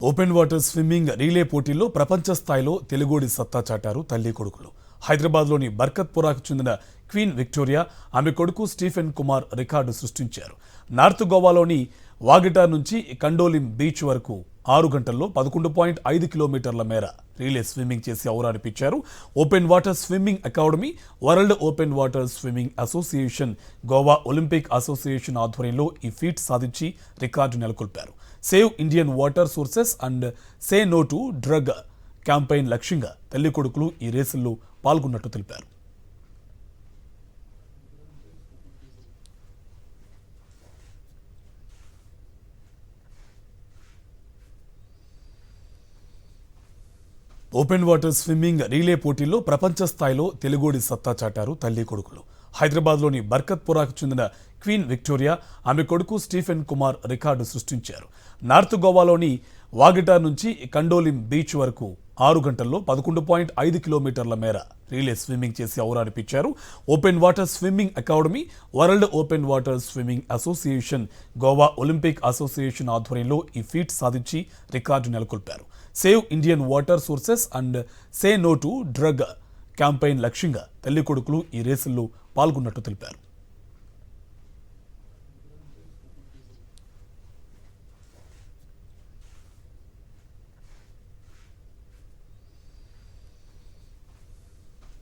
Open water swimming రీలే పోటీల్లో ప్రపంచ స్థాయిలో తెలుగోడి సత్తా చాటారు తల్లి కొడుకులు. హైదరాబాద్లోని బర్కత్పురాకు చెందిన క్వీన్ విక్టోరియా, ఆమె కొడుకు స్టీఫెన్ కుమార్ రికార్డు సృష్టించారు. నార్త్ గోవాలోని వాగిటార్ నుంచి కండోలిం బీచ్ వరకు 6 గంటల్లో 11.5 కిలోమీటర్ల మేర రీలే స్విమ్మింగ్ చేసి ఔరానిపించారు. Open water swimming academy, world open water swimming association, Goa olympic association ఆధ్వర్యంలో ఈ ఫీట్ సాధించి రికార్డు నెలకొల్పారు. Save Indian water sources and say no to drug campaign లక్ష్యంగా తల్లి కొడుకులు ఈ రేసుల్లో పాల్గొన్నట్టు తెలిపారు. ఓపెన్ వాటర్ స్విమ్మింగ్ రీలే పోటీల్లో ప్రపంచ స్థాయిలో తెలుగోడి సత్తా చాటారు తల్లి కొడుకులు. హైదరాబాద్లోని బర్కత్పురాకు చెందిన క్వీన్ విక్టోరియా, ఆమె కొడుకు స్టీఫెన్ కుమార్ రికార్డు సృష్టించారు. నార్త్ గోవాలోని వాగిటార్ నుంచి కండోలిం బీచ్ వరకు 6 గంటల్లో 11.5 కిలోమీటర్ల మేర రీలే స్విమ్మింగ్ చేసి ఔరానిపించారు. Open water swimming academy, world open water swimming association, Goa olympic association ఆధ్వర్యంలో ఈ ఫీట్ సాధించి రికార్డు నెలకొల్పారు. Save Indian water sources and say no to drug campaign లక్ష్యంగా తల్లి కొడుకులు ఈ రేసుల్లో పాల్గొన్నట్టు తెలిపారు.